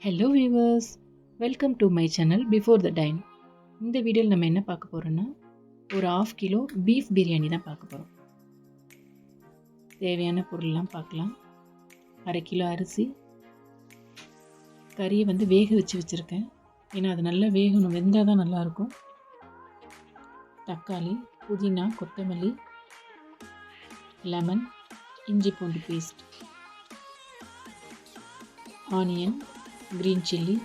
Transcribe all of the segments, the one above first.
Hello viewers, welcome to my channel before the time. இந்த வீடியோவில் நம்ம என்ன பார்க்க போகிறோன்னா, ஒரு 1/2 கிலோ பீஃப் பிரியாணி தான் பார்க்க போகிறோம். தேவையான பொருள்லாம் பார்க்கலாம். 1/2 கிலோ அரிசி, கறியை வேக வச்சுருக்கேன். ஏன்னா அது நல்லா வேகணும், வெந்தால் தான் நல்லாயிருக்கும். தக்காளி, புதினா, கொத்தமல்லி, லெமன், இஞ்சி பூண்டு பேஸ்ட், ஆனியன், க்ரீன் சில்லி.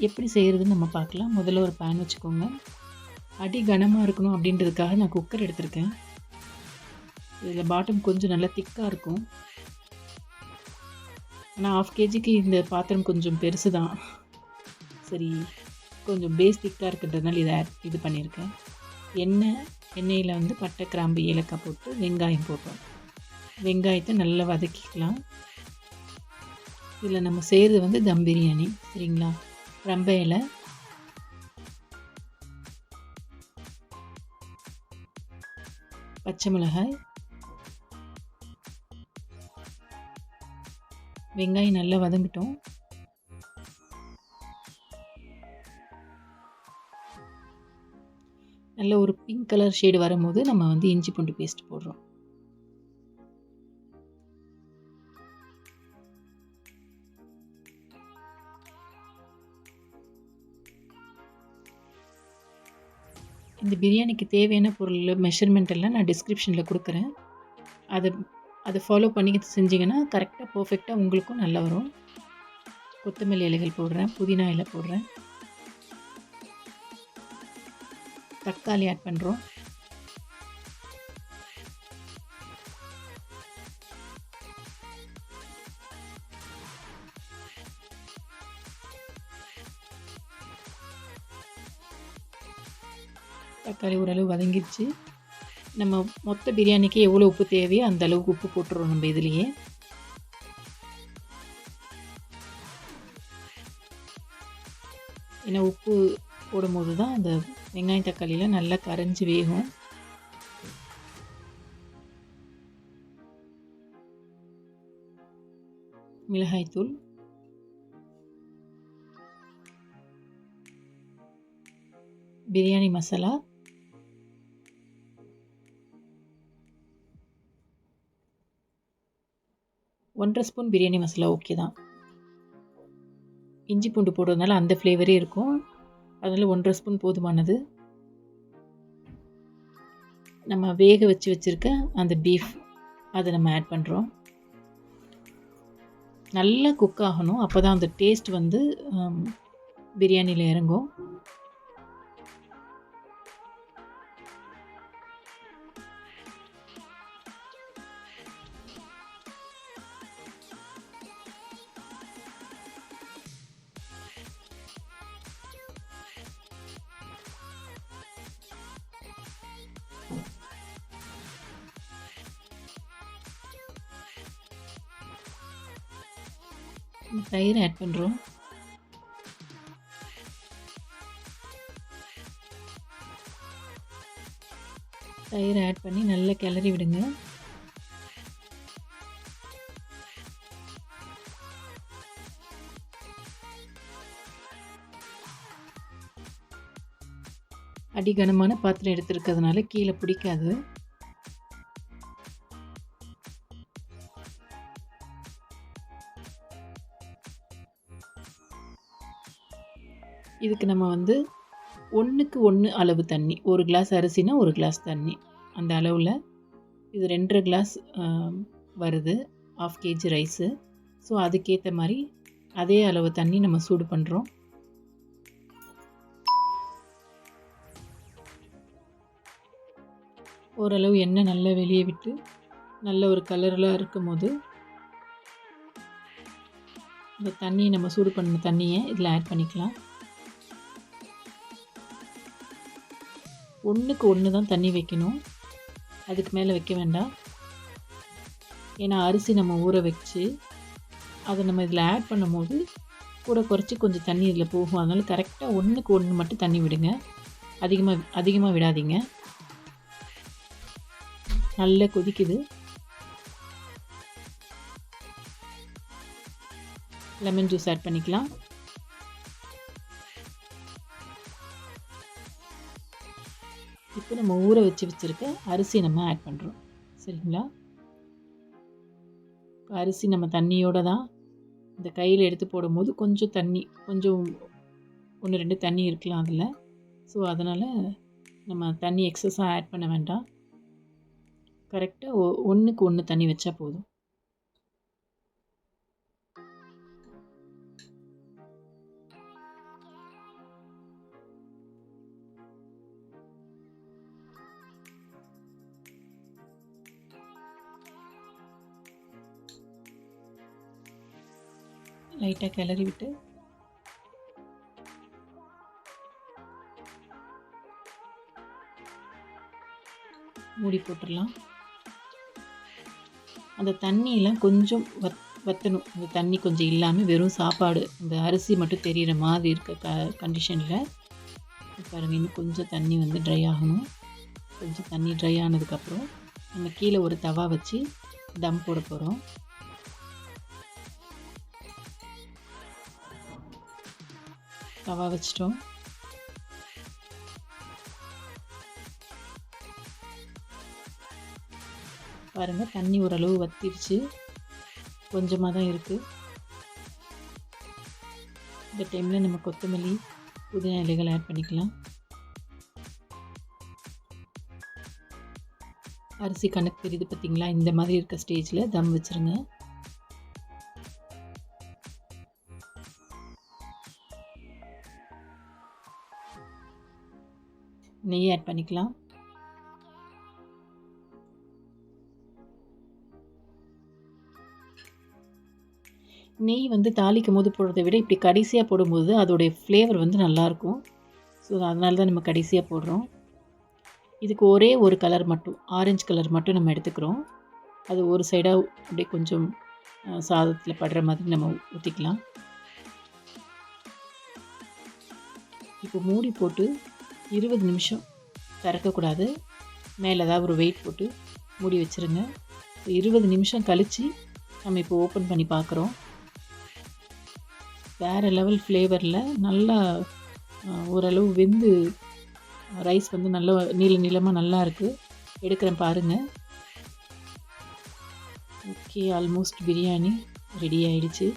எப்படி செய்கிறதுன்னு நம்ம பார்க்கலாம். முதல்ல ஒரு பேன் வச்சுக்கோங்க. அடி கனமாக இருக்கணும் அப்படின்றதுக்காக நான் குக்கர் எடுத்திருக்கேன். இதில் பாட்டம் கொஞ்சம் நல்லா திக்காக இருக்கும். ஆனால் 1/2 kgக்கு இந்த பாத்திரம் கொஞ்சம் பெருசு தான். சரி, கொஞ்சம் பேஸ் திக்காக இருக்கிறதுனால இது பண்ணியிருக்கேன். எண்ணெயில் பட்டை, கிராம்பு, ஏலக்காய் போட்டு வெங்காயம் போட்டோம். வெங்காயத்தை நல்லா வதக்கிக்கலாம். இதில் நம்ம செய்கிறது தம் பிரியாணி, சரிங்களா? ரம்ப இலை, பச்சை மிளகாய், வெங்காயம் நல்லா வதங்கிட்டோம். நல்ல ஒரு பிங்க் கலர் ஷேடு வரும்போது நம்ம இஞ்சி பூண்டு பேஸ்ட் போடுறோம். இந்த பிரியாணிக்கு தேவையான பொருள் மெஷர்மெண்ட் எல்லாம் நான் டிஸ்கிரிப்ஷனில் கொடுக்குறேன். அதை ஃபாலோ பண்ணி செஞ்சிங்கன்னா கரெக்டாக பர்ஃபெக்டாக உங்களுக்கும் நல்லா வரும். கொத்தமல்லி இலைகள் போடுறேன், புதினா இலை போடுறேன், தக்காளி ஆட் பண்ணுறோம். தக்காளி ஓரளவு வதங்கிடுச்சு. நம்ம மொத்த பிரியாணிக்கு எவ்வளோ உப்பு தேவையோ அந்த அளவுக்கு உப்பு போட்டுறோம் நம்ம இதுலேயே. ஏன்னா உப்பு போடும்போது தான் அந்த வெங்காயம் தக்காளியில் நல்லா கரைஞ்சி வேகும். மிளகாய்த்தூள், பிரியாணி மசாலா, ஒன்றரை ஸ்பூன் பிரியாணி மசாலா ஓகே தான். இஞ்சி பூண்டு போடுறதுனால அந்த ஃப்ளேவரே இருக்கும். அதனால் 1.5 ஸ்பூன் போதுமானது. நம்ம வேக வச்சுருக்க அந்த பீஃப் அதை நம்ம ஆட் பண்ணுறோம். நல்லா குக் ஆகணும், அப்போ தான் அந்த டேஸ்ட் பிரியாணியில் இறங்கும். தயிர் ஆட் பண்ணுறோம். தயிர் ஆட் பண்ணி நல்லா கிளறி விடுங்க. அடிகனமான பாத்திரம் எடுத்துருக்கிறதுனால கீழே பிடிக்காது. இதுக்கு நம்ம 1க்கு 1 அளவு தண்ணி, 1 கிளாஸ் அரிசினா 1 கிளாஸ் தண்ணி, அந்த அளவில் இது 2.5 கிளாஸ் வருது 1/2 kg ரைஸு. ஸோ அதுக்கேற்ற மாதிரி அதே அளவு தண்ணி நம்ம சூடு பண்ணுறோம். ஓரளவு எண்ணெய் நல்லா வெளியே விட்டு நல்ல ஒரு கலரில் இருக்கும் போது இந்த தண்ணி நம்ம சூடு பண்ண தண்ணியை இதில் ஆட் பண்ணிக்கலாம். 1க்கு 1 தான் தண்ணி வைக்கணும், அதுக்கு மேலே வைக்க வேண்டாம். ஏன்னா அரிசி நம்ம ஊற வச்சு அதை நம்ம இதில் ஆட் பண்ணும்போது கூட குறைச்சி கொஞ்சம் தண்ணி இதில் போகும். அதனால் கரெக்டாக 1க்கு 1 மட்டும் தண்ணி விடுங்க, அதிகமாக விடாதீங்க. நல்லா கொதிக்குது. லெமன் ஜூஸ் ஆட் பண்ணிக்கலாம். இப்போ நம்ம ஊற வச்சுருக்க அரிசி நம்ம ஆட் பண்ணுறோம். சரிங்களா? அரிசி நம்ம தண்ணியோடு தான் இந்த கையில் எடுத்து போடும்போது கொஞ்சம் தண்ணி, கொஞ்சம் 1, 2 தண்ணி இருக்கலாம் அதில். ஸோ அதனால் நம்ம தண்ணி எக்ஸஸாக ஆட் பண்ண வேண்டாம். கரெக்டாக 1க்கு 1 தண்ணி வச்சா போதும். லைட்டாக கிளறி விட்டு மூடி போட்டுடலாம். அந்த தண்ணியெலாம் கொஞ்சம் வற்றணும். அந்த தண்ணி கொஞ்சம் இல்லாமல் வெறும் சாப்பாடு இந்த அரிசி மட்டும் தெரிகிற மாதிரி இருக்க கண்டிஷனில் பாருங்கள், இன்னும் கொஞ்சம் தண்ணி வந்து ட்ரை ஆகணும். கொஞ்சம் தண்ணி ட்ரை ஆனதுக்கப்புறம் நம்ம கீழே ஒரு தவா வச்சு தம் போட போகிறோம். தவா வச்சிட்டோம். பாருங்கள், தண்ணி ஓரளவு வத்திருச்சு, கொஞ்சமாக தான் இருக்குது. இந்த டைமில் நம்ம கொத்தமல்லி, புதினா இலைகள் ஆட் பண்ணிக்கலாம். அரிசி கணக்கு தெரியுது பார்த்திங்களா? இந்த மாதிரி இருக்க ஸ்டேஜில் தம் வச்சுருங்க. நெய் ஆட் பண்ணிக்கலாம். நெய் வந்து தாளிக்கும் போது போடுறதை விட இப்படி கடைசியாக போடும்போது அதோடைய ஃப்ளேவர் வந்து நல்லாயிருக்கும். ஸோ அதனால தான் நம்ம கடைசியாக போடுறோம். இதுக்கு ஒரே ஒரு கலர் மட்டும், ஆரஞ்சு கலர் மட்டும் நம்ம எடுத்துக்கிறோம். அது ஒரு சைடாக அப்படியே கொஞ்சம் சாதத்தில் படுற மாதிரி நம்ம ஊற்றிக்கலாம். இப்போ மூடி போட்டு 20 நிமிஷம் திறக்கக்கூடாது. மேலே ஏதாவது ஒரு வெயிட் போட்டு மூடி வச்சுருங்க. 20 நிமிஷம் கழித்து நம்ம இப்போ ஓப்பன் பண்ணி பார்க்குறோம். வேறு லெவல் ஃப்ளேவரில் நல்லா ஓரளவு வெந்து ரைஸ் வந்து நல்லா நீளமாக நல்லா இருக்குது. எடுக்கிறேன் பாருங்கள். ஓகே, ஆல்மோஸ்ட் பிரியாணி ரெடி ஆயிடுச்சு.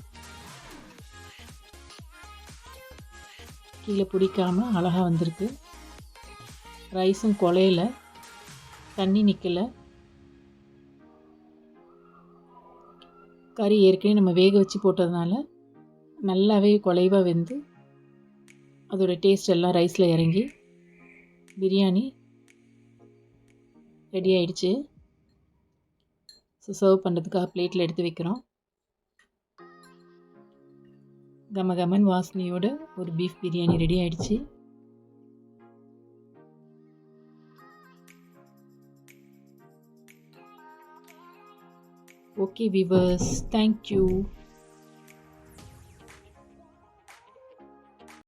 கீழே பிடிக்காமல் அழகாக வந்திருக்கு. ரைஸும் குழையில, தண்ணி நிற்கலை. கறி ஏற்கனவே நம்ம வேக வச்சு போட்டதுனால நல்லாவே குழைவாக வெந்து அதோட டேஸ்ட் எல்லாம் ரைஸில் இறங்கி பிரியாணி ரெடி ஆயிடுச்சு. ஸோ சர்வ் பண்ணுறதுக்காக பிளேட்டில் எடுத்து வைக்கிறோம். கமகமன் வாசனையோட ஒரு பீஃப் பிரியாணி ரெடி ஆயிடுச்சு. Okay viewers, thank you.